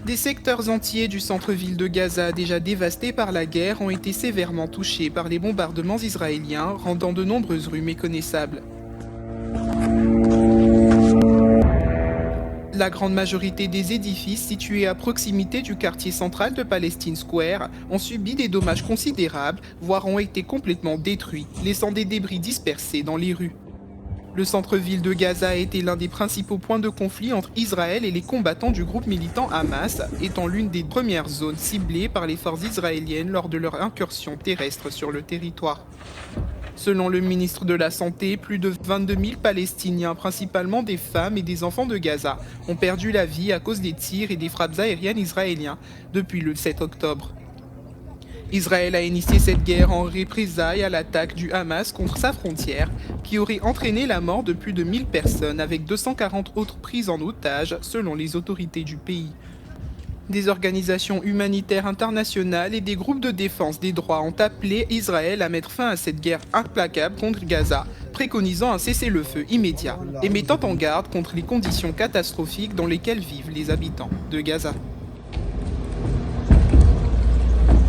Des secteurs entiers du centre-ville de Gaza, déjà dévastés par la guerre, ont été sévèrement touchés par les bombardements israéliens, rendant de nombreuses rues méconnaissables. La grande majorité des édifices situés à proximité du quartier central de Palestine Square ont subi des dommages considérables, voire ont été complètement détruits, laissant des débris dispersés dans les rues. Le centre-ville de Gaza a été l'un des principaux points de conflit entre Israël et les combattants du groupe militant Hamas, étant l'une des premières zones ciblées par les forces israéliennes lors de leur incursion terrestre sur le territoire. Selon le ministre de la Santé, plus de 22 000 Palestiniens, principalement des femmes et des enfants de Gaza, ont perdu la vie à cause des tirs et des frappes aériennes israéliens depuis le 7 octobre. Israël a initié cette guerre en représailles à l'attaque du Hamas contre sa frontière, qui aurait entraîné la mort de plus de 1000 personnes, avec 240 autres prises en otage, selon les autorités du pays. Des organisations humanitaires internationales et des groupes de défense des droits ont appelé Israël à mettre fin à cette guerre implacable contre Gaza, préconisant un cessez-le-feu immédiat et mettant en garde contre les conditions catastrophiques dans lesquelles vivent les habitants de Gaza.